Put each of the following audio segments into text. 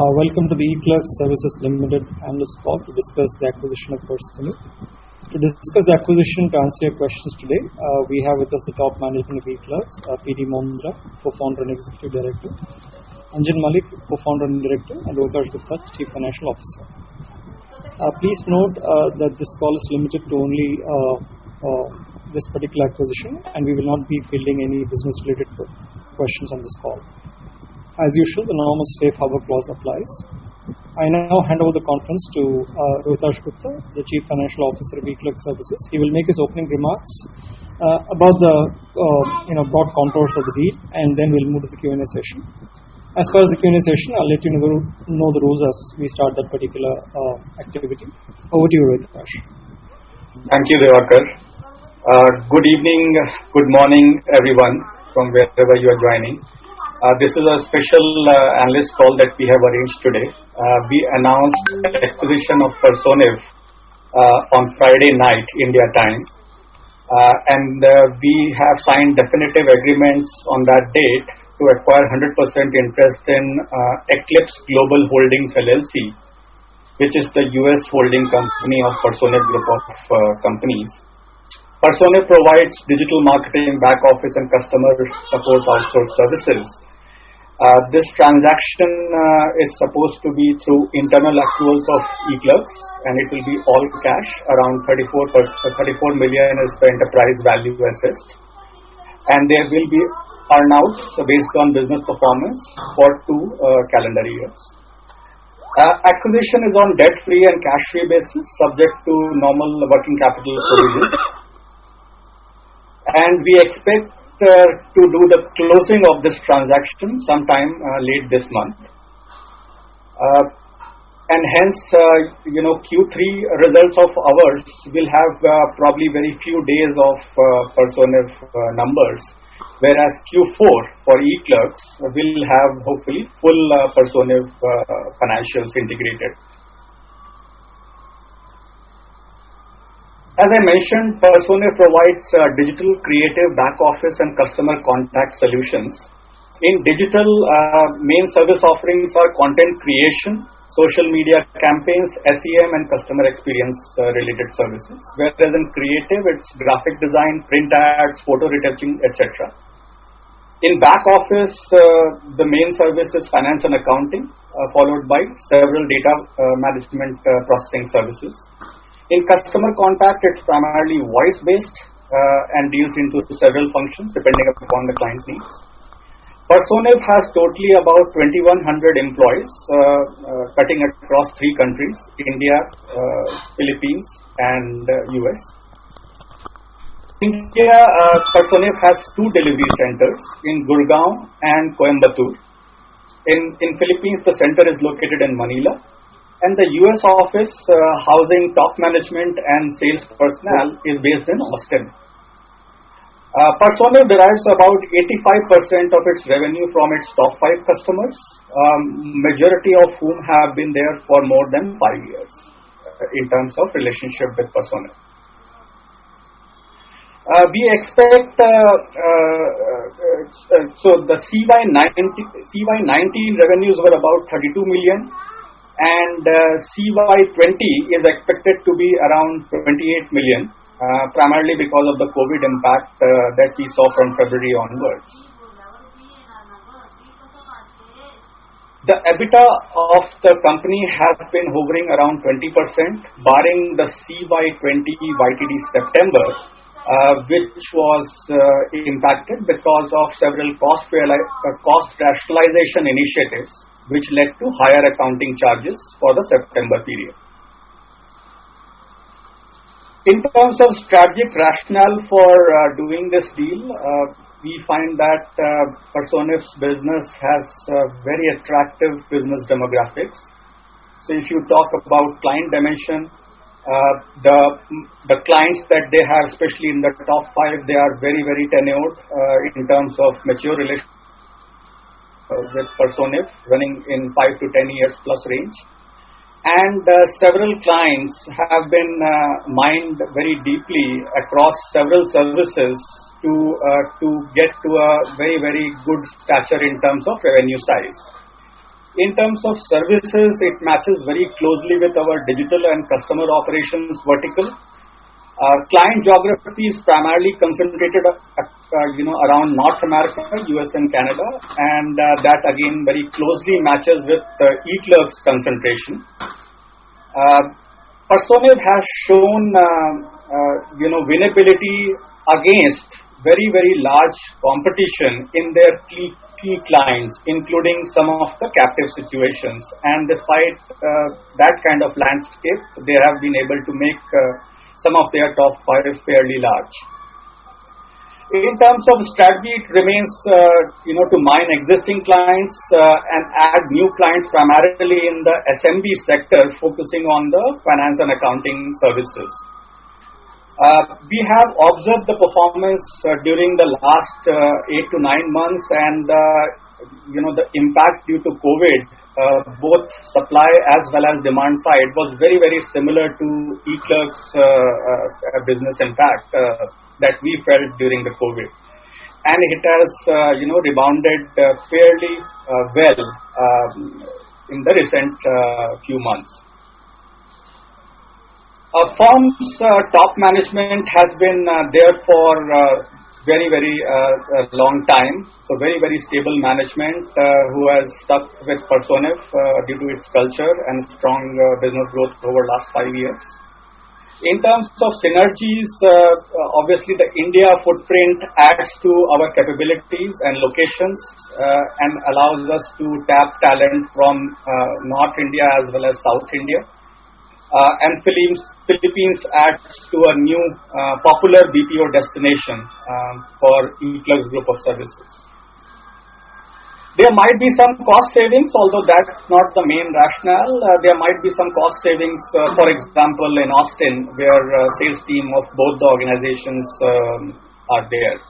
Welcome to the EClerx Services Limited analyst call to discuss the acquisition of Personiv. To discuss the acquisition, to answer your questions today, we have with us the top management of EClerx, P.D. Mohindra, co-founder and executive director, Anjan Malik, co-founder and director, and Rohitash Gupta, chief financial officer. Please note that this call is limited to only this particular acquisition, and we will not be fielding any business-related questions on this call. As usual, the normal safe harbor clause applies. I now hand over the conference to Rohitash Gupta, the Chief Financial Officer of EClerx Services. He will make his opening remarks about the broad contours of the deal, and then we'll move to the Q&A session. As far as the Q&A session, I'll let you know the rules as we start that particular activity. Over to you, Rohitash. Thank you, Devakar. Good evening, good morning, everyone, from wherever you are joining. This is a special analyst call that we have arranged today. We announced the acquisition of Personiv on Friday night, India time. And we have signed definitive agreements on that date to acquire 100% interest in EClerx Global Holdings LLC, which is the US holding company of Personiv group of companies. Personiv provides digital marketing, back office and customer support outsource services. This transaction is supposed to be through internal accruals of EClerx, and it will be all cash. Around 34 million is the enterprise value assessed, and there will be earnouts based on business performance for 2 calendar years. Acquisition is on debt-free and cash-free basis, subject to normal working capital provisions, and we expect to do the closing of this transaction sometime late this month, and hence Q3 results of ours will have probably very few days of Personiv numbers, whereas Q4 for EClerx will have hopefully full Personiv financials integrated. As I mentioned, Personiv provides digital creative back office and customer contact solutions. In digital, main service offerings are content creation, social media campaigns, SEM and customer experience related services, whereas in creative, it's graphic design, print ads, photo retouching, etc. In back office, the main service is finance and accounting, followed by several data management processing services. In customer contact, it's primarily voice-based and deals into several functions depending upon the client needs. Personiv has totally about 2,100 employees, cutting across 3 countries: India, Philippines, and US. In India, Personiv has 2 delivery centers in Gurgaon and Coimbatore. In Philippines, the center is located in Manila. And the US office, housing top management and sales personnel, is based in Austin. Personiv derives about 85% of its revenue from its top 5 customers, majority of whom have been there for more than 5 years in terms of relationship with Personiv. We expect, so the CY19 revenues were about 32 million. And CY20 is expected to be around 28 million, primarily because of the COVID impact that we saw from February onwards. The EBITDA of the company has been hovering around 20%, barring the CY20 YTD September, which was impacted because of several cost rationalization initiatives, which led to higher accounting charges for the September period. In terms of strategic rationale for doing this deal, we find that Personiv's business has very attractive business demographics. So if you talk about client dimension, the clients that they have, especially in the top 5, they are very, very tenured in terms of mature relationships with Personiv, running in 5 to 10 years plus range, and several clients have been mined very deeply across several services to get to a very, very good stature in terms of revenue size. In terms of services, it matches very closely with our digital and customer operations vertical. Client geography is primarily concentrated around North America, US and Canada, and that again very closely matches with EClerx concentration. Personiv has shown winnability against very, very large competition in their key clients, including some of the captive situations. And despite that kind of landscape, they have been able to make some of their top 5 fairly large. In terms of strategy, it remains to mine existing clients and add new clients primarily in the SMB sector, focusing on the finance and accounting services. We have observed the performance during the last 8 to 9 months, and the impact due to COVID, both supply as well as demand side, was very, very similar to EClerx business impact that we felt during the COVID, and it has rebounded fairly well in the recent few months. Firm's top management has been there for very, very long time. So very, very stable management who has stuck with Personiv due to its culture and strong business growth over the last 5 years. In terms of synergies, obviously the India footprint adds to our capabilities and locations and allows us to tap talent from North India as well as South India. And Philippines adds to a new popular BPO destination for EClerx group of services. There might be some cost savings, although that's not the main rationale. There might be some cost savings, for example, in Austin, where sales team of both the organizations are there.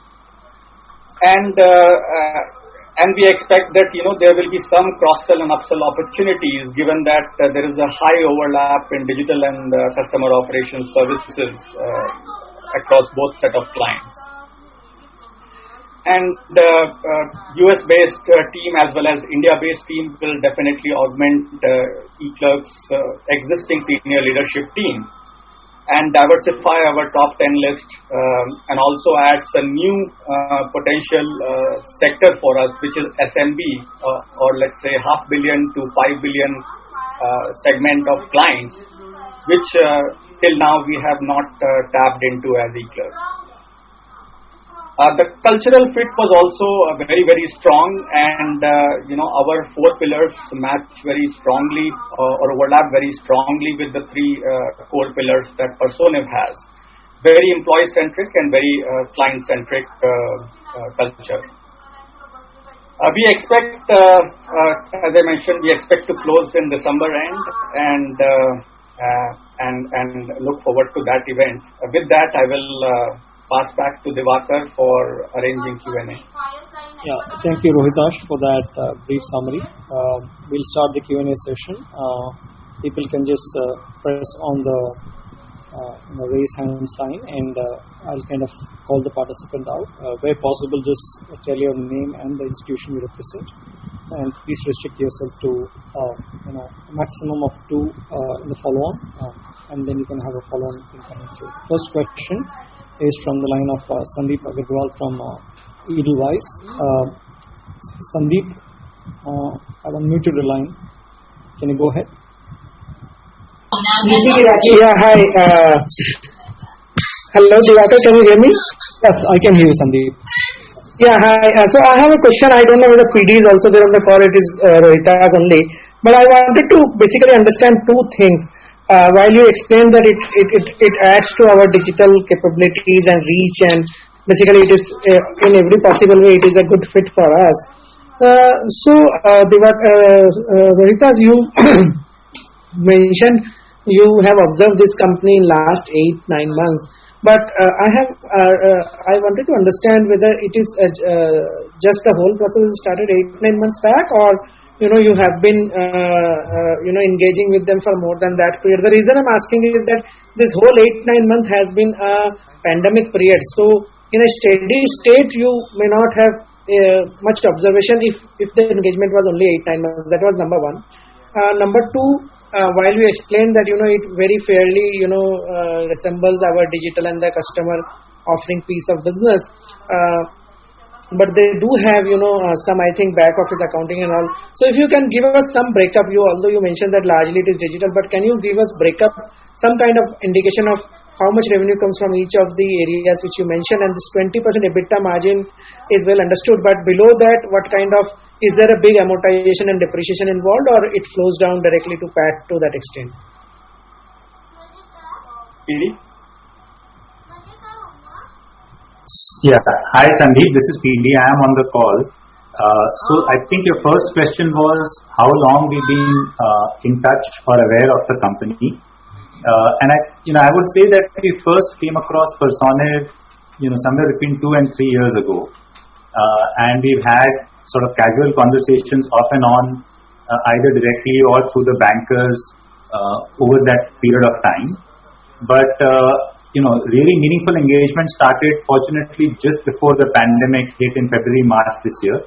And we expect that there will be some cross-sell and upsell opportunities, given that there is a high overlap in digital and customer operations services across both set of clients. And the US-based team as well as India-based team will definitely augment EClerx existing senior leadership team and diversify our top 10 list and also adds a new potential sector for us, which is SMB or let's say $500 million to $5 billion segment of clients, which till now we have not tapped into as EClerx. The cultural fit was also very, very strong, and our 4 pillars match very strongly or overlap very strongly with the 3 core pillars that Personiv has. Very employee-centric and very client-centric culture. We expect, as I mentioned, we expect to close in December end and look forward to that event. With that, I will pass back to Diwakar for arranging Q&A. Yeah, thank you, Rohitash, for that brief summary. We'll start the Q&A session. People can just press on the raise hand sign, and I'll kind of call the participant out. Where possible, just tell your name and the institution you represent, and please restrict yourself to a maximum of 2 in the follow-on, and then you can have a follow-on coming through. First question is from the line of Sandeep Agarwal from Edelweiss. Sandeep, I've unmuted the line. Can you go ahead? Yeah, hi. Hello, Diwakar, can you hear me? Yes, I can hear you, Sandeep. Yeah, hi. So I have a question. I don't know whether PD is also there on the call. It is Rohita's only. But I wanted to basically understand 2 things. While you explained that it adds to our digital capabilities and reach, and basically it is in every possible way it is a good fit for us. So Rohita, you mentioned you have observed this company in last 8-9 months, but I wanted to understand whether it is just the whole process started 8-9 months back, or you have been engaging with them for more than that period. The reason I'm asking is that this whole 8-9 months has been a pandemic period. So in a steady state, you may not have much observation if the engagement was only 8-9 months. That was number one. Number two, while you explained that it very fairly resembles our digital and the customer offering piece of business, but they do have some, I think, back office accounting and all. So if you can give us some breakup, although you mentioned that largely it is digital, but can you give us breakup, some kind of indication of how much revenue comes from each of the areas which you mentioned? And this 20% EBITDA margin is well understood, but below that, what kind of, is there a big amortization and depreciation involved, or it flows down directly to PAT to that extent? PD? Yeah. Hi Sandeep, this is PD. I am on the call. So I think your first question was how long we've been in touch or aware of the company. And I would say that we first came across Personiv, somewhere between 2 and 3 years ago, and we've had sort of casual conversations off and on, either directly or through the bankers over that period of time. But really meaningful engagement started, fortunately, just before the pandemic hit in February, March this year,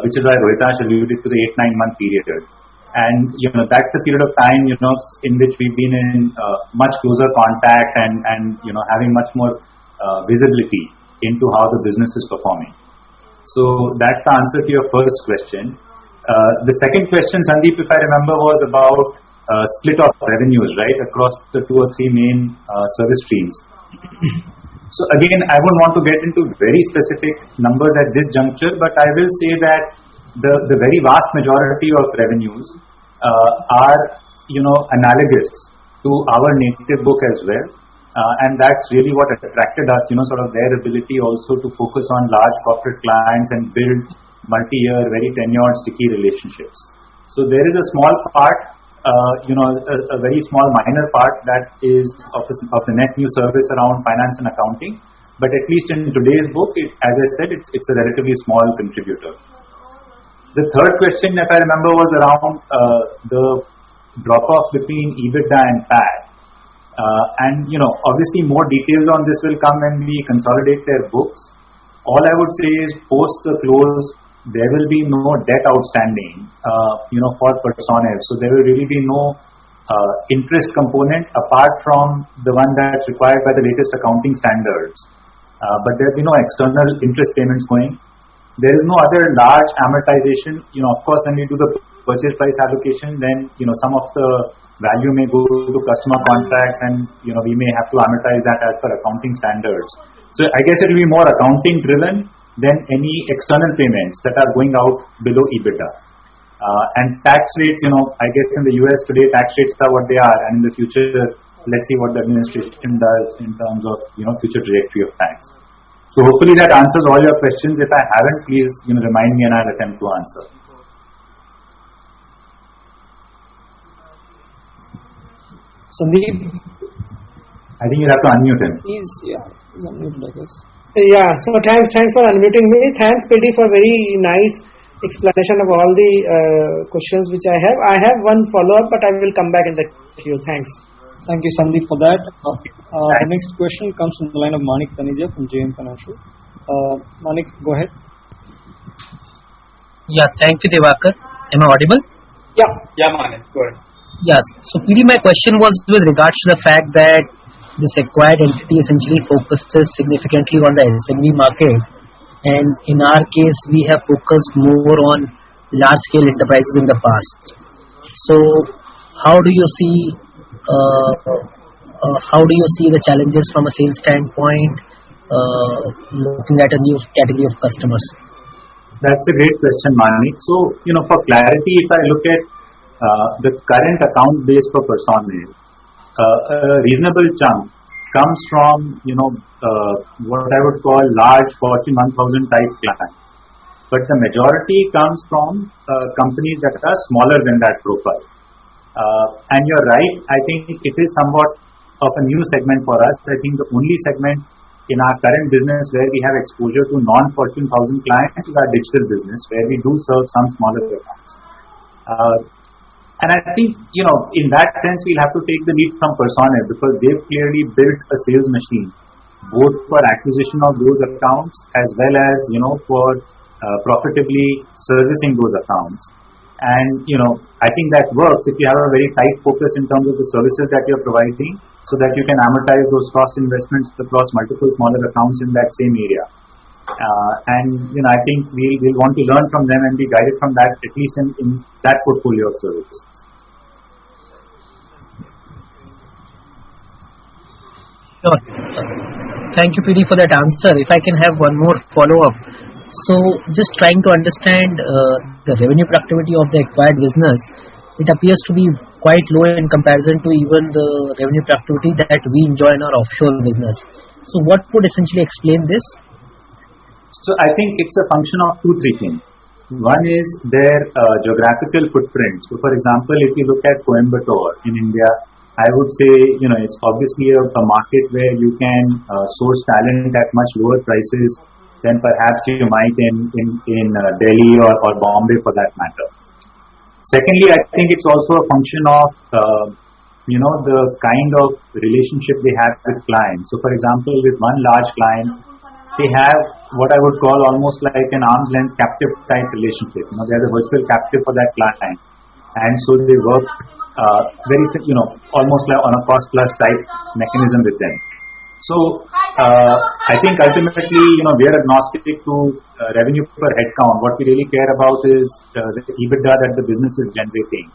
which is why Rohitash alluded to the 8-9 month period. And that's the period of time in which we've been in much closer contact and having much more visibility into how the business is performing. So that's the answer to your first question. The second question, Sandeep, if I remember, was about split of revenues, right, across the 2 or 3 main service streams. So again, I wouldn't want to get into very specific numbers at this juncture, but I will say that the very vast majority of revenues are analogous to our native book as well, and that's really what attracted us, sort of their ability also to focus on large corporate clients and build multi-year, very tenured, sticky relationships. So there is a small part, a very small minor part that is of the net new service around finance and accounting, but at least in today's book, as I said, it's a relatively small contributor. The third question, if I remember, was around the drop-off between EBITDA and PAT. And obviously more details on this will come when we consolidate their books. All I would say is post the close, there will be no debt outstanding, for Personiv. So there will really be no interest component apart from the one that's required by the latest accounting standards. But there will be no external interest payments going. There is no other large amortization. Of course, when we do the purchase price allocation, then some of the value may go to customer contracts, and we may have to amortize that as per accounting standards. So I guess it will be more accounting driven than any external payments that are going out below EBITDA. And tax rates, I guess in the US today, tax rates are what they are, and in the future, let's see what the administration does in terms of future trajectory of tax. So hopefully that answers all your questions. If I haven't, please remind me and I'll attempt to answer. Sandeep, I think you'll have to unmute him. he's unmuted, I guess. Yeah, so thanks for unmuting me. Thanks, PD, for very nice explanation of all the questions which I have. I have one follow-up, but I will come back in the queue. Thanks. Thank you, Sandeep, for that. The next question comes from the line of Manik Taneja from JM Financial. Manik, go ahead. Yeah, thank you, Devakar. Am I audible? Yeah. Yeah, Manik, go ahead. Yes. So, PD, my question was with regards to the fact that this acquired entity essentially focuses significantly on the SMB market, and in our case, we have focused more on large-scale enterprises in the past. So, how do you see the challenges from a sales standpoint, looking at a new category of customers? That's a great question, Manik. So, for clarity, if I look at the current account base for Personiv, a reasonable chunk comes from, what I would call large Fortune 1000 type clients. But the majority comes from companies that are smaller than that profile. And you're right, I think it is somewhat of a new segment for us. I think the only segment in our current business where we have exposure to non-Fortune 1000 clients is our digital business, where we do serve some smaller accounts. And I think, in that sense, we'll have to take the lead from Personiv, because they've clearly built a sales machine both for acquisition of those accounts as well as for profitably servicing those accounts. And I think that works if you have a very tight focus in terms of the services that you're providing, so that you can amortize those cost investments across multiple smaller accounts in that same area. And I think we'll want to learn from them and be guided from that, at least in that portfolio of services. Sure. Thank you, PD, for that answer. If I can have one more follow-up. So, just trying to understand the revenue productivity of the acquired business, it appears to be quite low in comparison to even the revenue productivity that we enjoy in our offshore business. So, what would essentially explain this? So, I think it's a function of 2-3 things. One is their geographical footprint. So, for example, if you look at Coimbatore in India, I would say it's obviously a market where you can source talent at much lower prices than perhaps you might in Delhi or Bombay for that matter. Secondly, I think it's also a function of the kind of relationship they have with clients. So, for example, with one large client, they have what I would call almost like an arm's length captive type relationship. They are the virtual captive for that client, and so they work very almost like on a cost plus type mechanism with them. So I think ultimately we are agnostic to revenue per head count. What we really care about is the EBITDA that the business is generating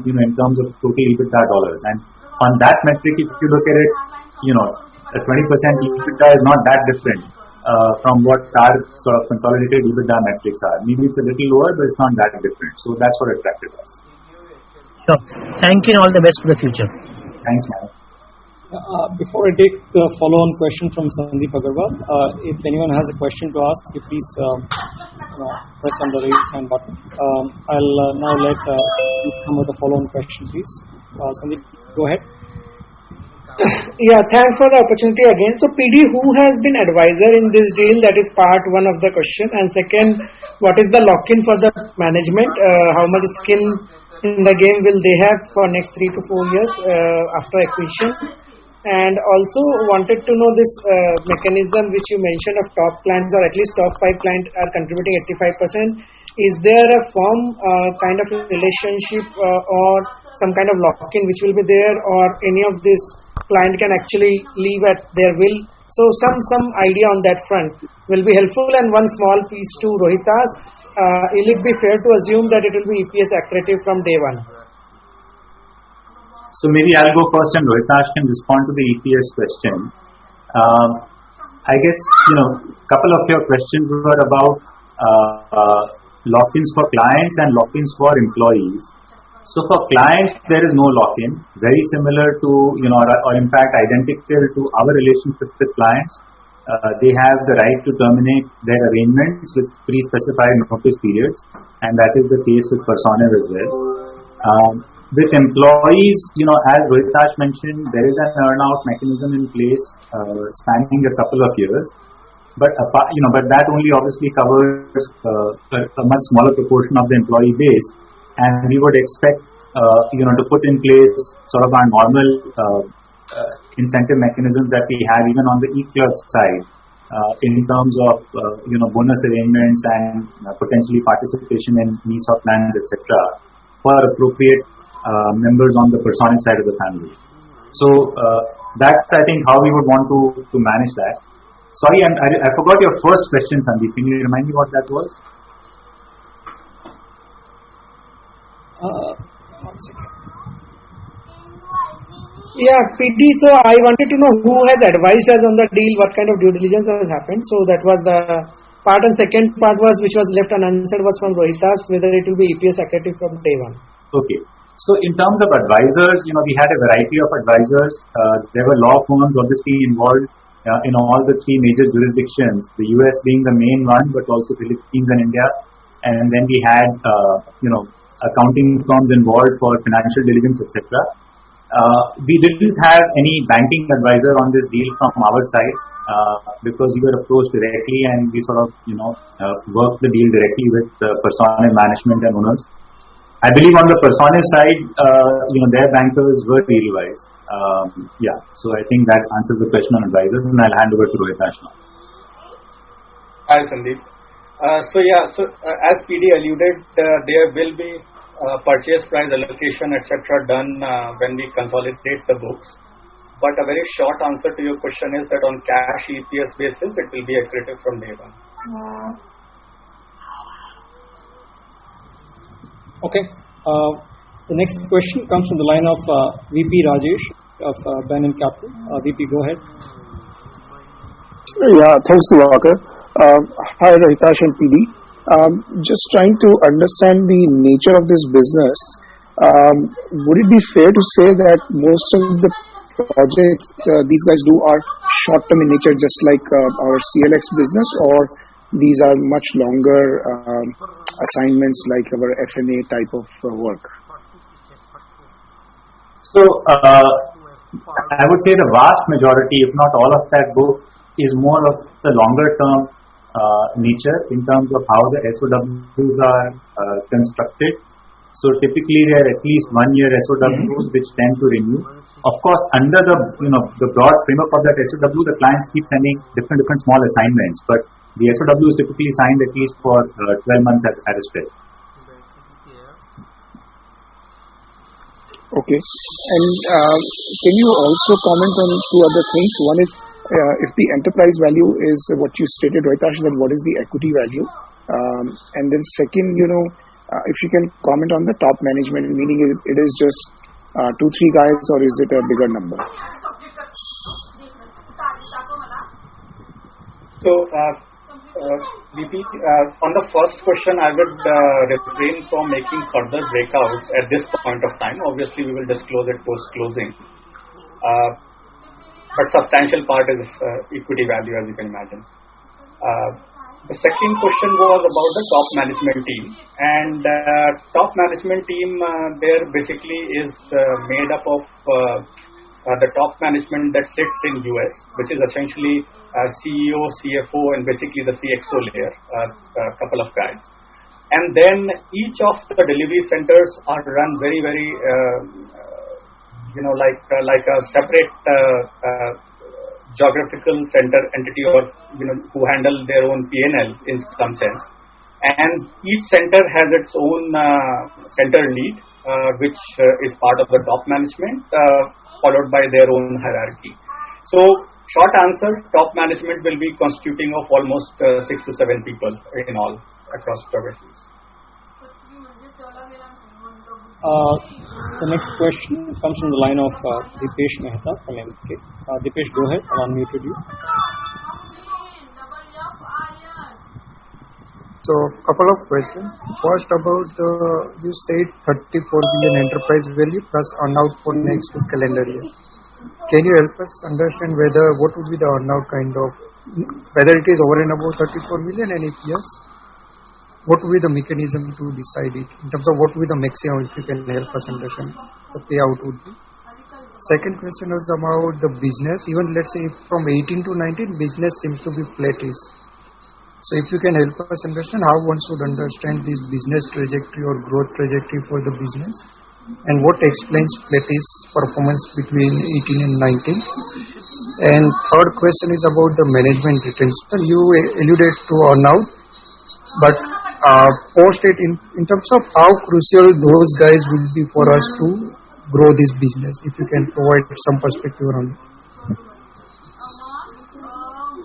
in terms of total EBITDA dollars. And on that metric, if you look at it, a 20% EBITDA is not that different from what our sort of consolidated EBITDA metrics are. Maybe it's a little lower, but it's not that different. So that's what attracted us. Sure. Thank you and all the best for the future. Thanks, man. Before I take the follow-on question from Sandeep Agarwal, if anyone has a question to ask, please press on the raise hand button. I'll now let you come with the follow-on question, please. Sandeep, go ahead. Yeah, thanks for the opportunity again. So, PD, who has been advisor in this deal? That is part one of the question. And second, what is the lock-in for the management? How much skin in the game will they have for next 3 to 4 years after acquisition? And also wanted to know this mechanism which you mentioned of top clients, or at least top 5 clients are contributing 85%. Is there a firm kind of relationship or some kind of lock-in which will be there, or any of this client can actually leave at their will? So some idea on that front will be helpful. And one small piece to Rohitas, will it be fair to assume that it will be EPS accretive from day one? So maybe I'll go first and Rohitash can respond to the EPS question. I guess, couple of your questions were about lock-ins for clients and lock-ins for employees. So for clients, there is no lock-in, very similar to, or in fact identical to our relationship with clients. They have the right to terminate their arrangements with pre-specified notice periods, and that is the case with Personiv as well. With employees, as Rohitash mentioned, there is an earn-out mechanism in place spanning a couple of years. But that only obviously covers a much smaller proportion of the employee base, and we would expect to put in place sort of our normal incentive mechanisms that we have even on the EClerx side in terms of bonus arrangements and potentially participation in ESOP plans, etc., for appropriate members on the Personiv side of the family. So that's, I think, how we would want to manage that. Sorry, I forgot your first question, Sandeep. Can you remind me what that was? One second. Yeah, PD. So I wanted to know who has advised us on the deal, what kind of due diligence has happened. So that was the part, and second part was which was left unanswered was from Rohitas, whether it will be EPS accretive from day one. Okay. So in terms of advisors, we had a variety of advisors. There were law firms obviously involved in all the 3 major jurisdictions, the US being the main one, but also Philippines and India. And then we had, accounting firms involved for financial diligence, etc. We didn't have any banking advisor on this deal from our side because we were approached directly, and we sort of, worked the deal directly with Personiv management and owners. I believe on the Personiv side, their bankers were deal-wise. So I think that answers the question on advisors, and I'll hand over to Rohit now. Hi, Sandeep. As PD alluded, there will be purchase price allocation, etc. done when we consolidate the books. But a very short answer to your question is that on cash EPS basis, it will be accretive from day one. Okay. The next question comes from the line of VP Rajesh of Banyan Capital. VP, go ahead. Yeah, thanks, Diwakar. Hi, Rohitash and PD. Just trying to understand the nature of this business. Would it be fair to say that most of the projects these guys do are short-term in nature, just like our CLX business, or these are much longer assignments like our FNA type of work? So I would say the vast majority, if not all of that book, is more of the longer term nature in terms of how the SOWs are constructed. So typically they are at least 1 year SOWs which tend to renew. Of course, under the broad framework of that SOW, the clients keep sending different small assignments, but the SOW is typically signed at least for 12 months at a stretch. Okay. And can you also comment on two other things? One is if the enterprise value is what you stated, Rohitash, then what is the equity value? And then second, if you can comment on the top management, meaning it is just 2-3 guys, or is it a bigger number? So, VP, on the first question, I would refrain from making further breakouts at this point of time. Obviously, we will disclose it post-closing. But substantial part is equity value, as you can imagine. The second question was about the top management team. And top management team there basically is made up of the top management that sits in US, which is essentially CEO, CFO, and basically the CXO layer, a couple of guys. And then each of the delivery centers are run very, very, like a separate geographical center entity, or who handle their own P&L in some sense. And each center has its own center lead, which is part of the top management, followed by their own hierarchy. So, short answer, top management will be constituting of almost 6 to 7 people in all across geographies. The next question comes from the line of Dipesh Mehta from MK. Dipesh, go ahead. I'll unmute you. So, couple of questions. First, about you said 34 billion enterprise value plus earn-out for next calendar year. Can you help us understand what would be the earn-out whether it is over and above 34 million, and if yes, what would be the mechanism to decide it in terms of what would be the maximum, if you can help us understand the payout would be. Second question was about the business. Even let's say from 18 to 19, business seems to be flattish. So if you can help us understand how one should understand this business trajectory or growth trajectory for the business, and what explains flattish performance between 18 and 19. And third question is about the management retention. You alluded to earn-out, but post it in terms of how crucial those guys will be for us to grow this business. If you can provide some perspective on it.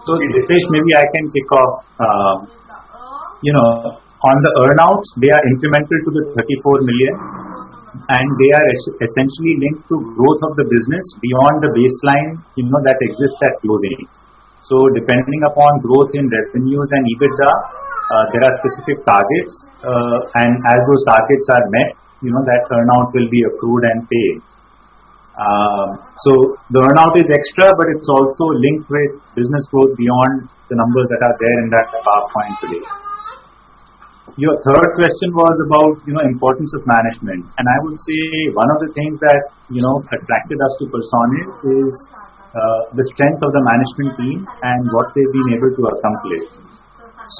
So, Dipesh, maybe I can kick off. On the earnouts, they are incremental to the 34 million, and they are essentially linked to growth of the business beyond the baseline, that exists at closing. So, depending upon growth in revenues and EBITDA, there are specific targets, and as those targets are met, that earnout will be accrued and paid. So the earnout is extra, but it's also linked with business growth beyond the numbers that are there in that PowerPoint today. Your third question was about importance of management, and I would say one of the things that attracted us to Personiv is the strength of the management team and what they've been able to accomplish.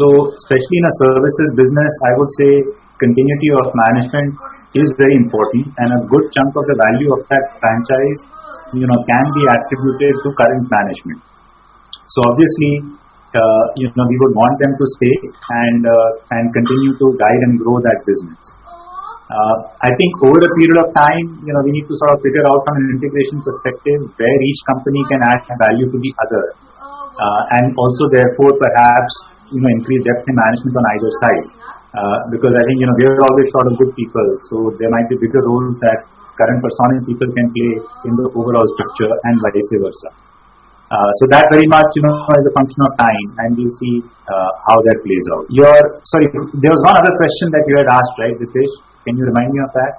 So especially in a services business, I would say continuity of management is very important, and a good chunk of the value of that franchise, can be attributed to current management. So obviously, we would want them to stay and continue to guide and grow that business. I think over a period of time, we need to sort of figure out from an integration perspective where each company can add value to the other, and also therefore perhaps increase depth in management on either side. Because I think we are always short of good people, so there might be bigger roles that current Personiv people can play in the overall structure, and vice versa. So that very much is a function of time, and we'll see how that plays out. Sorry, there was one other question that you had asked, right, Dipesh? Can you remind me of that?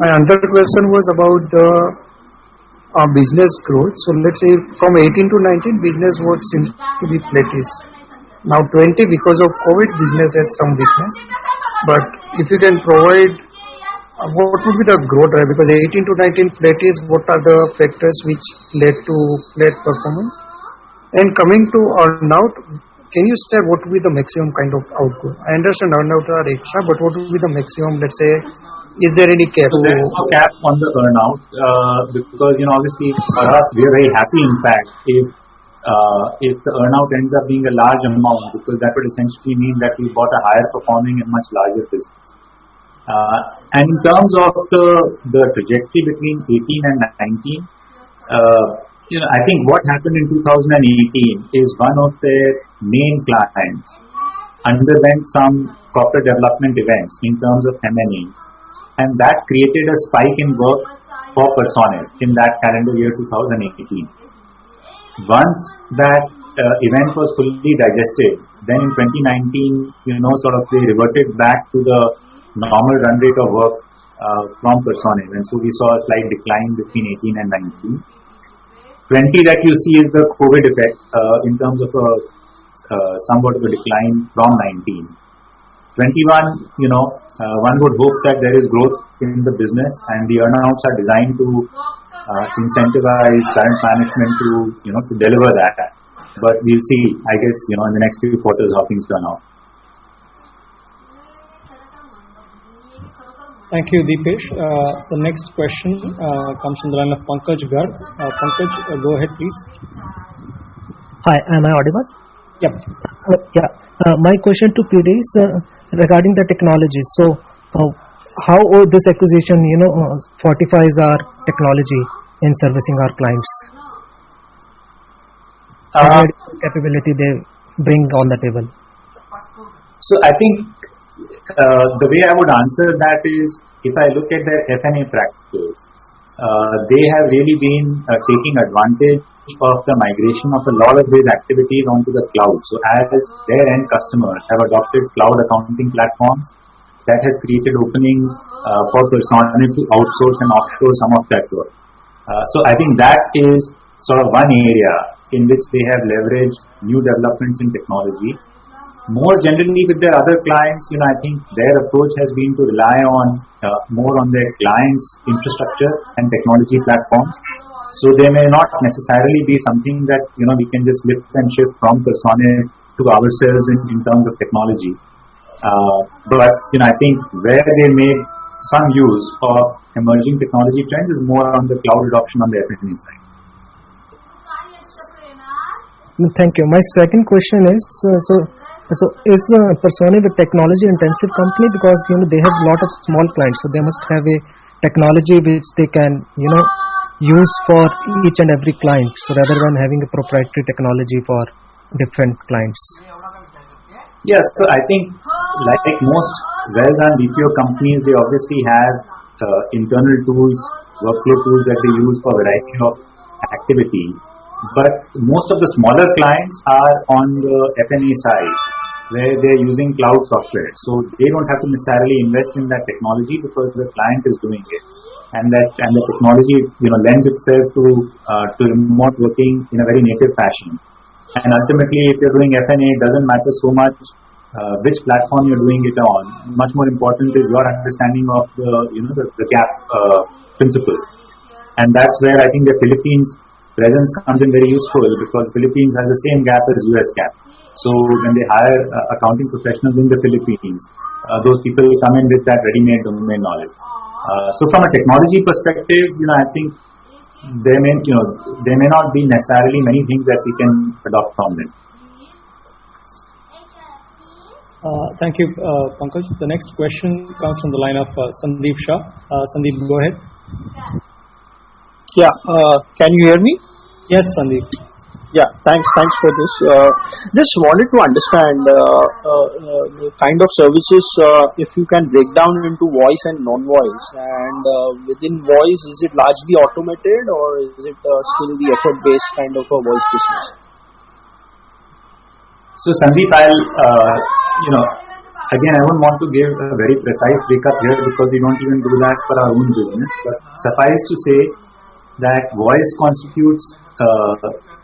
My other question was about the business growth. So let's say from 18 to 19, business was seems to be flattish. Now 20, because of COVID, business has some weakness. But if you can provide, what would be the growth drive? Because 18 to 19 flattish, what are the factors which led to flat performance? And coming to earnout, can you say what would be the maximum kind of outgo? I understand earnout are extra, but what would be the maximum? Let's say, is there any cap? So there is no cap on the earnout because obviously for us we are very happy, in fact, if the earnout ends up being a large amount, because that would essentially mean that we bought a higher performing and much larger business. And in terms of the trajectory between 18 and 19. I think what happened in 2018 is one of their main clients underwent some corporate development events in terms of M&A, and that created a spike in work for Personiv in that calendar year 2018. Once that event was fully digested, then in 2019, sort of they reverted back to the normal run rate of work from Personiv, and so we saw a slight decline between 18 and 19. 20 that you see is the COVID effect in terms of somewhat of a decline from 19. 21, one would hope that there is growth in the business, and the earnouts are designed to incentivize current management to deliver that. But we'll see, I guess, in the next few quarters how things turn out. Thank you, Dipesh. The next question comes from the line of Pankaj Garg. Pankaj, go ahead, please. Hi, am I audible? Yep. My question to PD is regarding the technology. So, how this acquisition, fortifies our technology in servicing our clients? What capability they bring on the table? So, I think the way I would answer that is, if I look at their F&A practices, they have really been taking advantage of the migration of a lot of these activities onto the cloud. So as their end customers have adopted cloud accounting platforms, that has created opening for Personiv to outsource and offshore some of that work. So I think that is sort of one area in which they have leveraged new developments in technology. More generally with their other clients, I think their approach has been to rely on more on their clients' infrastructure and technology platforms. So they may not necessarily be something that we can just lift and shift from Personiv to ourselves in terms of technology. But I think where they made some use of emerging technology trends is more on the cloud adoption on the F&A side. Thank you. My second question is, so is Personiv a technology intensive company, because they have a lot of small clients, so they must have a technology which they can use for each and every client, so rather than having a proprietary technology for different clients. Yes, so I think like most well-run BPO companies, they obviously have internal tools, workflow tools that they use for a variety of activity. But most of the smaller clients are on the F&A side, where they're using cloud software. So they don't have to necessarily invest in that technology because the client is doing it. And the technology lends itself to remote working in a very native fashion. And ultimately, if you're doing F&A, it doesn't matter so much which platform you're doing it on. Much more important is your understanding of the gap principles. And that's where I think the Philippines presence comes in very useful because Philippines has the same gap as US gap. So when they hire accounting professionals in the Philippines, those people come in with that ready-made domain knowledge. So from a technology perspective, I think there may not be necessarily many things that we can adopt from them. Thank you, Pankaj. The next question comes from the line of Sandeep Shah. Sandeep, go ahead. Yeah, can you hear me? Yes, Sandeep. Yeah, thanks for this. Just wanted to understand the kind of services, if you can break down into voice and non-voice, and within voice, is it largely automated or is it still the effort-based kind of a voice business? So Sandeep, again, I wouldn't want to give a very precise breakup here because we don't even do that for our own business. But suffice to say that voice constitutes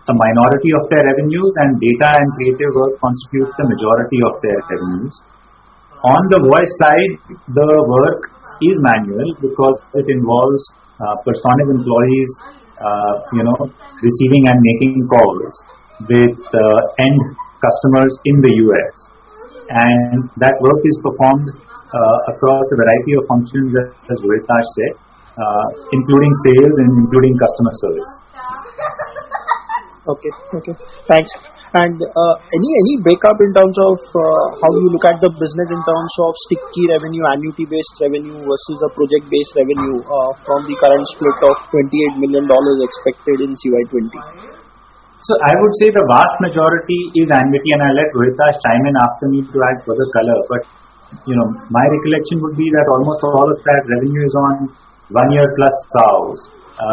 a minority of their revenues and data and creative work constitutes the majority of their revenues. On the voice side, the work is manual because it involves Personiv employees, receiving and making calls with end customers in the US. And that work is performed across a variety of functions, as Rohitash said, including sales and including customer service. Okay, thanks. And any breakup in terms of how you look at the business in terms of sticky revenue, annuity-based revenue versus a project-based revenue from the current split of $28 million expected in CY20? So I would say the vast majority is annuity, and I'll let Rohitash chime in after me to add further color. But my recollection would be that almost all of that revenue is on 1 year plus SAOs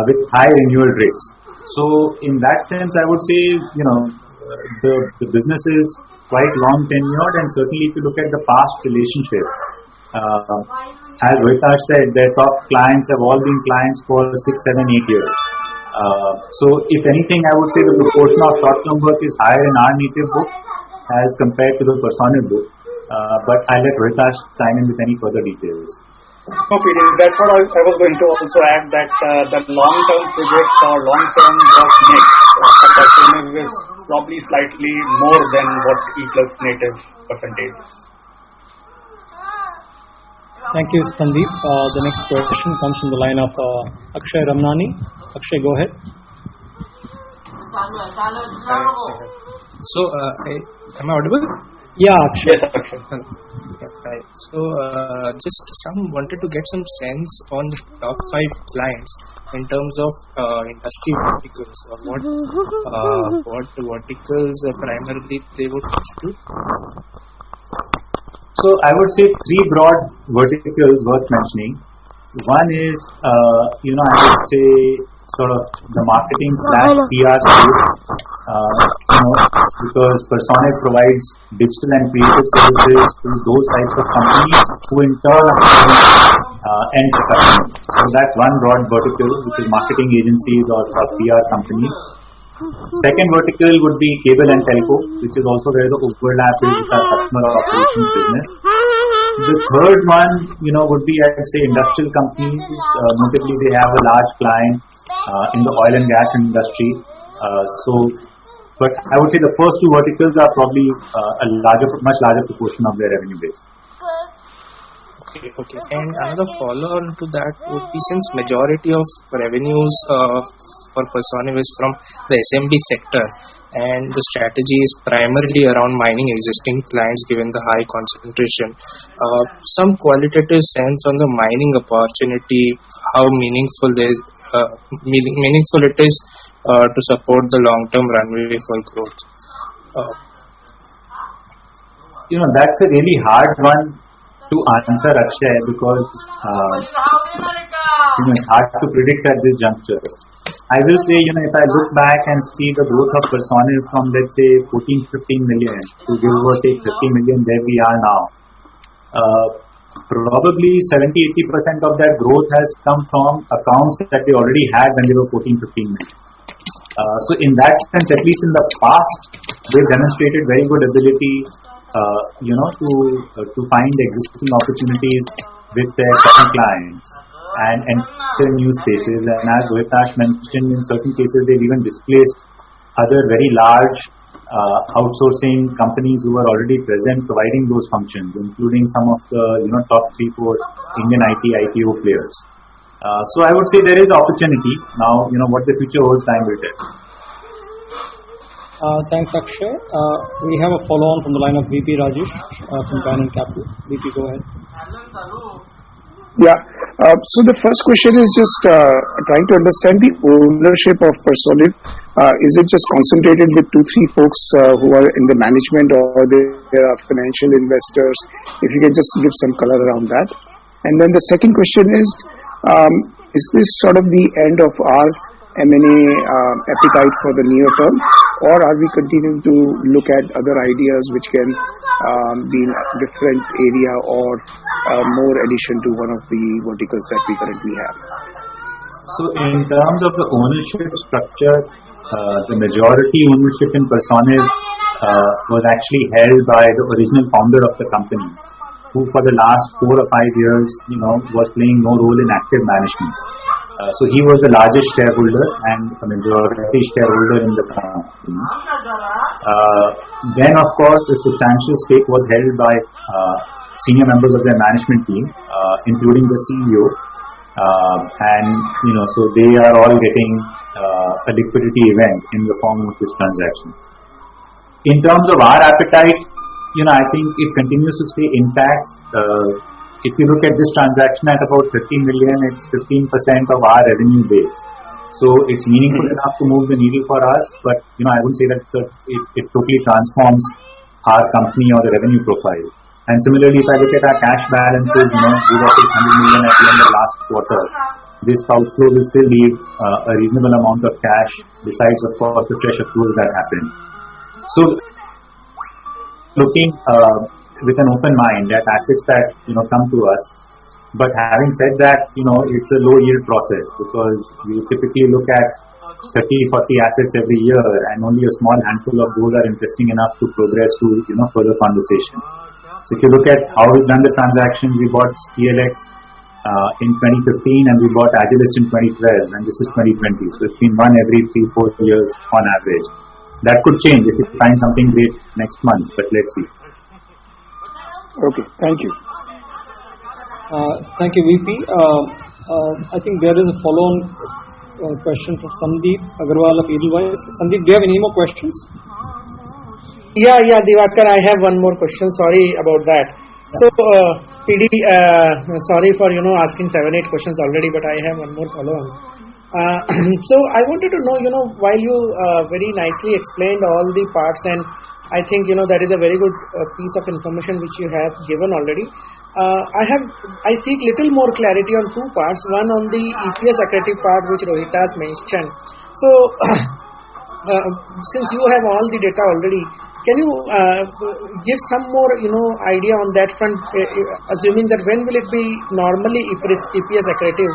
with high renewal rates. So in that sense, I would say the business is quite long tenured, and certainly if you look at the past relationships, as Rohitash said, their top clients have all been clients for 6, 7, 8 years. So if anything, I would say the proportion of short-term work is higher in our native book as compared to the Personiv book. But I'll let Rohitash chime in with any further details. No, PD, that's what I was going to also add, that the long-term projects or long-term work mix for Personiv is probably slightly more than what EClerx native percentage is. Thank you, Sandeep. The next question comes from the line of Akshay Ramnani. Akshay, go ahead. So, am I audible? Yeah, Akshay. Yes, Akshay. Right. So, just wanted to get some sense on the top 5 clients in terms of industry verticals, or what verticals primarily they would constitute. So I would say 3 broad verticals worth mentioning. One is, I would say sort of the marketing / PR space, because Personiv provides digital and creative services to those types of companies who in turn are end customers. So that's one broad vertical, which is marketing agencies or PR companies. Second vertical would be cable and telco, which is also where the overlap is with our customer operations business. The third one, would be, I'd say, industrial companies. Notably, they have a large client in the oil and gas industry. But I would say the first 2 verticals are probably a much larger proportion of their revenue base. Okay. And another follow-on to that would be, since majority of revenues for Personiv is from the SMB sector, and the strategy is primarily around mining existing clients given the high concentration, some qualitative sense on the mining opportunity, how meaningful it is to support the long-term runway for growth. That's a really hard one to answer, Akshay, because it's hard to predict at this juncture. I will say, if I look back and see the growth of Personiv from, let's say, 14-15 million to give or take 50 million where we are now, probably 70-80% of that growth has come from accounts that they already had when they were 14-15 million. So in that sense, at least in the past, they've demonstrated very good ability, to find existing opportunities with their current clients. and enter new spaces. And as Rohitash mentioned, in certain cases they've even displaced other very large outsourcing companies who are already present providing those functions, including some of the top 3-4 Indian ITO players. So I would say there is opportunity. Now, what the future holds, time will tell. Thanks, Akshay. We have a follow-on from the line of VP Rajesh from Banyan Capital. VP, go ahead. Yeah. So the first question is just trying to understand the ownership of Personiv. Is it just concentrated with 2-3 folks who are in the management, or there are financial investors? If you can just give some color around that. And then the second question is this sort of the end of our M&A appetite for the near term, or are we continuing to look at other ideas which can be in a different area or more addition to one of the verticals that we currently have? So in terms of the ownership structure, the majority ownership in Personiv was actually held by the original founder of the company, who for the last 4 or 5 years, was playing no role in active management. So he was the largest shareholder and a majority shareholder in the company. Then, of course, a substantial stake was held by senior members of their management team, including the CEO. So they are all getting a liquidity event in the form of this transaction. In terms of our appetite, I think it continues to stay intact. If you look at this transaction at about 30 million, it's 15% of our revenue base. So it's meaningful enough to move the needle for us, but I wouldn't say that it totally transforms our company or the revenue profile. And similarly, if I look at our cash balances, we got 800 million at the end of last quarter. This outflow will still leave a reasonable amount of cash, besides of course the fresh accruals that happen. So looking with an open mind at assets that come to us, but having said that, it's a low yield process, because we typically look at 30-40 assets every year, and only a small handful of those are interesting enough to progress to further conversation. So if you look at how we've done the transactions, we bought EClerx in 2015 and we bought Agilist in 2012, and this is 2020. So it's been one every 3-4 years on average. That could change if we find something great next month, but let's see. Okay, thank you. Thank you, VP. I think there is a follow-on question from Sandeep Agarwal of Edelweiss. Sandeep, do you have any more questions? Yeah, Divakar, I have one more question. Sorry about that. So, PD, sorry for asking 7-8 questions already, but I have one more follow-on. So I wanted to know, while you very nicely explained all the parts, and I think that is a very good piece of information which you have given already. I seek little more clarity on 2 parts. One on the EPS accretive part, which Rohit has mentioned. So since you have all the data already, can you give some more idea on that front, assuming that when will it be normally EPS accretive?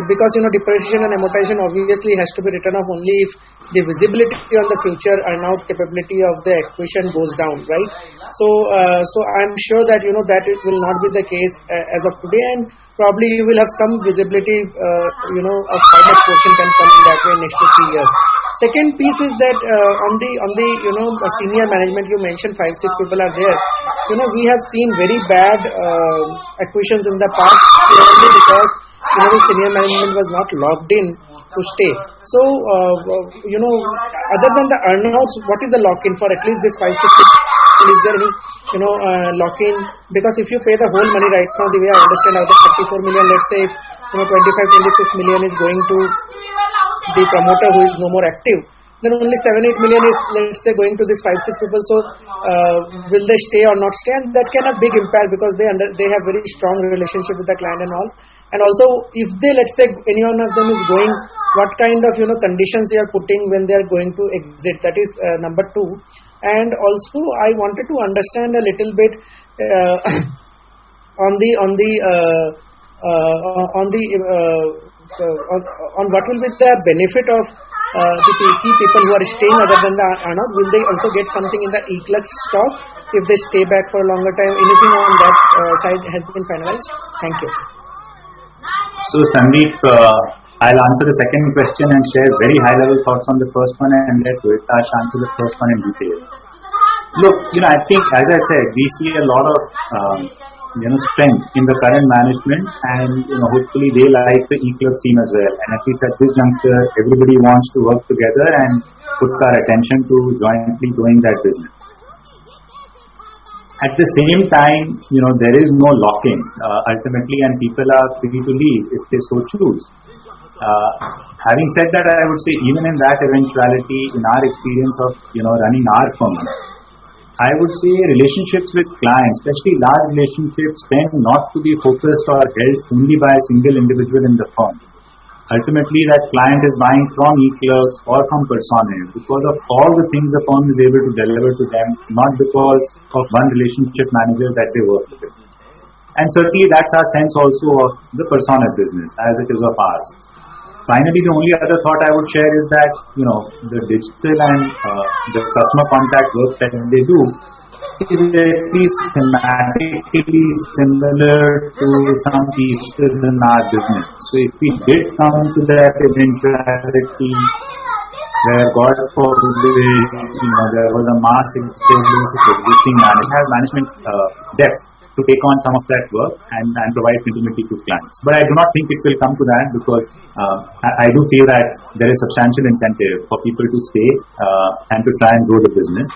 Because depreciation and amortization obviously has to be written off only if the visibility on the future earn-out capability of the acquisition goes down, right? So I'm sure that that it will not be the case as of today, and probably you will have some visibility of how much portion can come in that way next to 3 years. Second piece is that on the senior management, you mentioned 5-6 people are there. We have seen very bad acquisitions in the past, purely because the senior management was not locked in to stay. So other than the earnouts, what is the lock-in for at least this 5-6 people? Is there any lock-in? Because if you pay the whole money right now, the way I understand, out of 34 million, let's say if 25-26 million is going to the promoter who is no more active, then only 7-8 million is, let's say, going to this 5-6 people. So will they stay or not stay? And that can have big impact, because they have very strong relationship with the client and all. And also, if they, let's say, any one of them is going, what kind of conditions they are putting when they are going to exit? That is number 2. And also, I wanted to understand a little bit on what will be the benefit of the key people who are staying other than the earnout. Will they also get something in the EClerx stock if they stay back for a longer time? Anything on that side has been finalized? Thank you. So Sandeep, I'll answer the second question and share very high-level thoughts on the first one, and let Rohitash answer the first one in detail. Look, I think, as I said, we see a lot of strength in the current management, and hopefully they like the EClerx team as well. And at least at this juncture, everybody wants to work together and put our attention to jointly growing that business. At the same time, there is no lock-in ultimately, and people are free to leave if they so choose. Having said that, I would say even in that eventuality, in our experience of running our firm, I would say relationships with clients, especially large relationships, tend not to be focused or held only by a single individual in the firm. Ultimately, that client is buying from EClerx or from Personiv because of all the things the firm is able to deliver to them, not because of one relationship manager that they work with. And certainly that's our sense also of the Personiv business as it is of ours. Finally, the only other thought I would share is that the digital and the customer contact work that they do is at least thematically similar to some pieces in our business. So if we did come to that eventuality where God forbid, there was a mass exodus of existing management depth to take on some of that work and provide continuity to clients. But I do not think it will come to that because I do feel that there is substantial incentive for people to stay and to try and grow the business.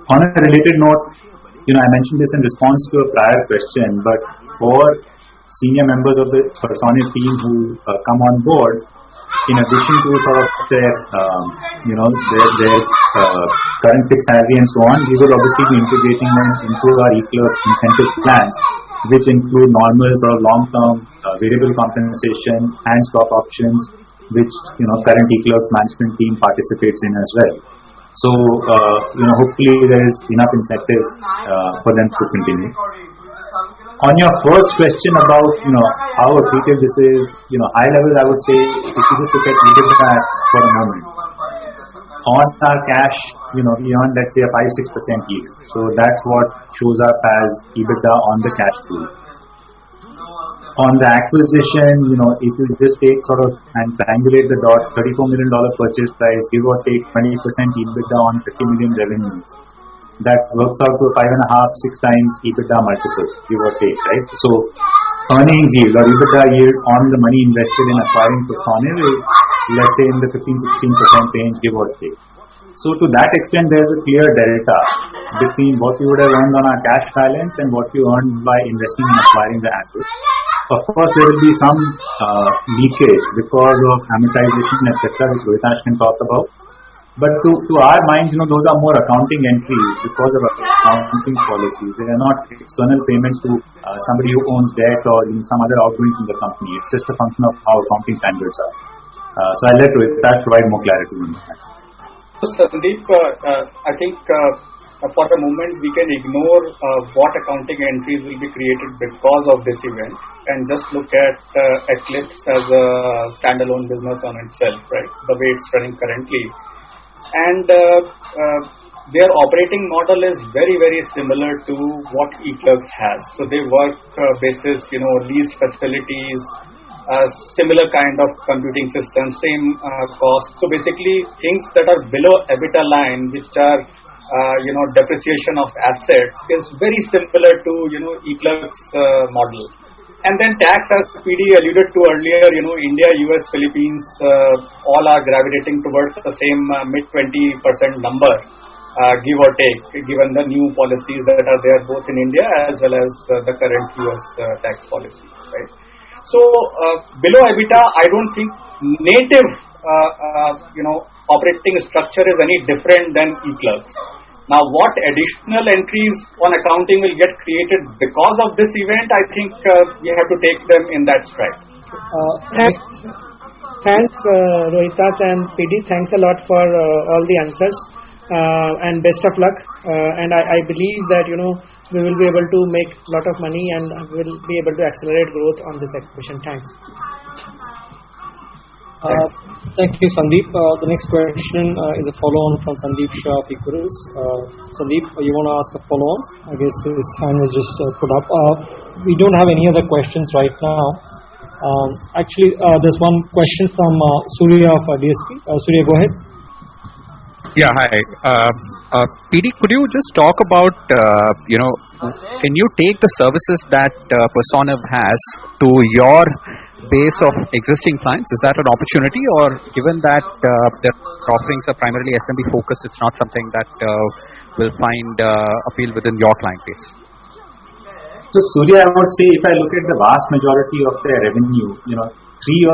On a related note, I mentioned this in response to a prior question, but for senior members of the Personiv team who come on board, in addition to sort of their current fixed salary and so on, we will obviously be integrating them into our EClerx incentive plans, which include normal sort of long-term variable compensation and stock options, which current EClerx management team participates in as well. So hopefully there is enough incentive for them to continue. On your first question about how accretive this is, high level, I would say if you just look at EBITDA for a moment, on our cash, beyond let's say a 5-6% yield. So that's what shows up as EBITDA on the cash pool. On the acquisition, if you just take sort of and triangulate the dot, $34 million purchase price, give or take 20% EBITDA on 50 million revenues. That works out to a 5.5-6 times EBITDA multiple, give or take, right? So earnings yield or EBITDA yield on the money invested in acquiring Personiv is, let's say, in the 15-16% range, give or take. So to that extent, there's a clear delta between what you would have earned on our cash balance and what you earned by investing in acquiring the assets. Of course, there will be some leakage because of amortization, etc., which Rohitash can talk about. But to our minds, those are more accounting entries because of accounting policies. They are not external payments to somebody who owns debt or some other outgoing from the company. It's just a function of how accounting standards are. So I'll let Rohitash provide more clarity on that. So Sandeep, I think for the moment we can ignore what accounting entries will be created because of this event and just look at EClerx as a standalone business on itself, right? The way it's running currently. And their operating model is very, very similar to what EClerx has. So they work basis, leased facilities, similar kind of computing system, same cost. So basically, things that are below EBITDA line, which are depreciation of assets, is very similar to EClerx model. And then tax, as PD alluded to earlier, India, US, Philippines, all are gravitating towards the same mid-20% number, give or take, given the new policies that are there both in India as well as the current US tax policies, right? So below EBITDA, I don't think native, operating structure is any different than EClerx. Now, what additional entries on accounting will get created because of this event, I think we have to take them in that stride. Thanks, Rohitash and PD. Thanks a lot for all the answers and best of luck. And I believe that we will be able to make a lot of money and will be able to accelerate growth on this acquisition. Thanks. Thank you, Sandeep. The next question is a follow-on from Sandeep Shah of EClerx. Sandeep, you want to ask a follow-on? I guess his hand was just put up. We don't have any other questions right now. Actually, there's one question from Surya of DSP. Surya, go ahead. Yeah, hi. PD, could you just talk about, can you take the services that Personiv has to your base of existing clients? Is that an opportunity, or given that their offerings are primarily SMB focused, it's not something that will find appeal within your client base? So Surya, I would say if I look at the vast majority of their revenue, 3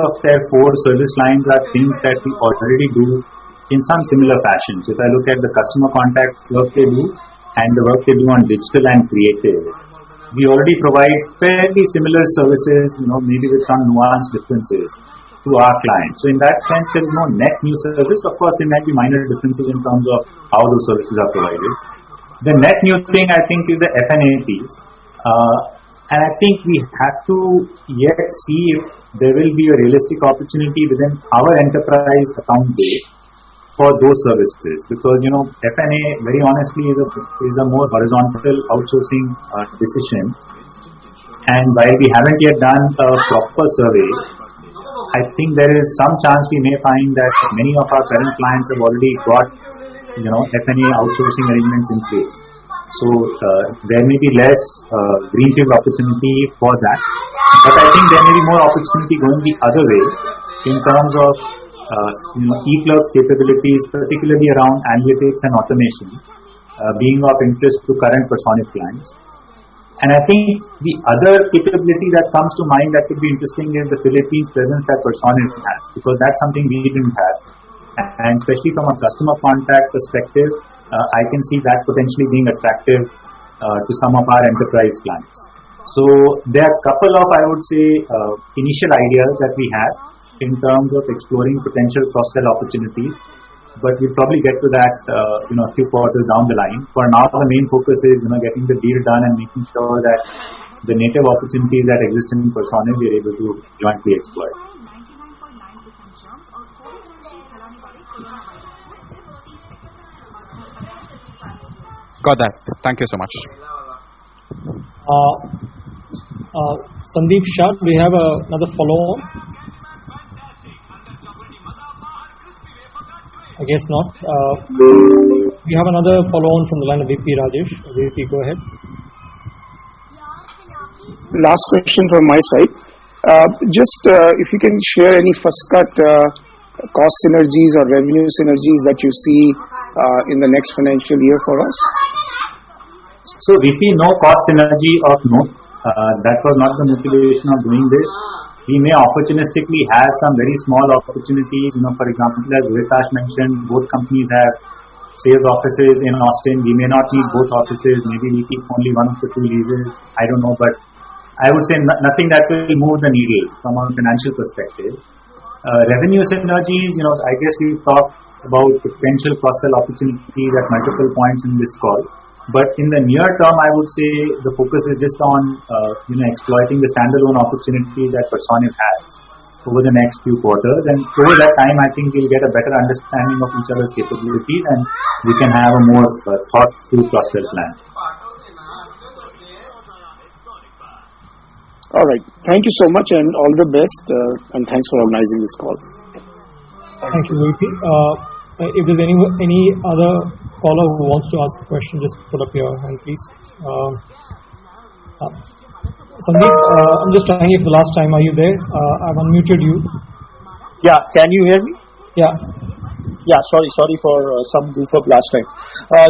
of their 4 service lines are things that we already do in some similar fashion. So if I look at the customer contact work they do and the work they do on digital and creative, we already provide fairly similar services, maybe with some nuanced differences to our clients. So in that sense, there is no net new service. Of course, there might be minor differences in terms of how those services are provided. The net new thing, I think, is the F&A piece. And I think we have to yet see if there will be a realistic opportunity within our enterprise account base for those services, because F&A very honestly is a more horizontal outsourcing decision, and while we haven't yet done a proper survey, I think there is some chance we may find that many of our current clients have already got F&A outsourcing arrangements in place. So there may be less greenfield opportunity for that, but I think there may be more opportunity going the other way in terms of EClerx capabilities, particularly around analytics and automation, being of interest to current Personiv clients. And I think the other capability that comes to mind that could be interesting is the Philippines presence that Personiv has, because that's something we didn't have. And especially from a customer contact perspective, I can see that potentially being attractive to some of our enterprise clients. So there are a couple of, I would say, initial ideas that we have in terms of exploring potential cross-sell opportunities, but we'll probably get to that a few quarters down the line. For now, the main focus is getting the deal done and making sure that the native opportunities that exist in Personiv we are able to jointly exploit. Got that. Thank you so much. Sandeep Shah, we have another follow-on. I guess not. We have another follow-on from the line of VP Rajesh. VP, go ahead. Last question from my side. If you can share any first cut cost synergies or revenue synergies that you see in the next financial year for us? So VP, no cost synergy of note. That was not the motivation of doing this. We may opportunistically have some very small opportunities. For example, as Vitash mentioned, both companies have sales offices in Austin. We may not need both offices. Maybe we keep only one of the 2 leases. I don't know, but I would say nothing that will move the needle from a financial perspective. Revenue synergies, I guess we've talked about potential cross-sell opportunities at multiple points in this call. But in the near term, I would say the focus is just on exploiting the standalone opportunity that Personiv has over the next few quarters. And over that time, I think we'll get a better understanding of each other's capabilities and we can have a more thought-through cross-sell plan. All right. Thank you so much and all the best. And thanks for organizing this call. Thank you, VP. If there's any other caller who wants to ask a question, just put up your hand, please. Sandeep, I'm just trying it for the last time. Are you there? I've unmuted you. Yeah, can you hear me? Yeah. Yeah, sorry for some goof up last time.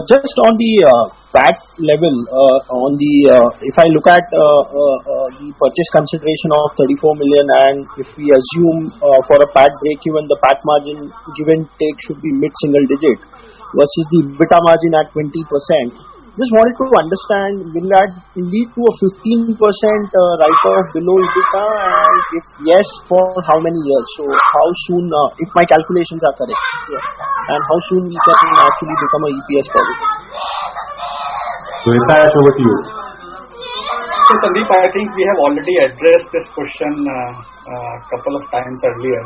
Just on the PAT level, if I look at the purchase consideration of 34 million, and if we assume for a PAT break even, the PAT margin give and take should be mid-single digit versus the EBITDA margin at 20%. Just wanted to understand, will that lead to a 15% write-off below EBITDA, and if yes, for how many years? So how soon, if my calculations are correct, and how soon we can actually become a EPS positive? So Vitash, over to you. So Sandeep, I think we have already addressed this question a couple of times earlier.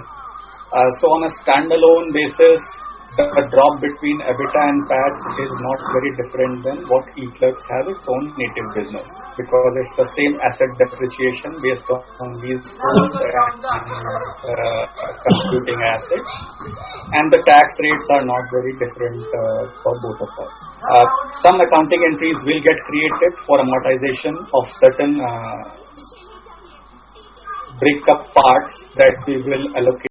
So on a standalone basis, the drop between EBITDA and PAT is not very different than what EClerx has its own native business, because it's the same asset depreciation based on these computing assets, and the tax rates are not very different for both of us. Some accounting entries will get created for amortization of certain break up parts that we will allocate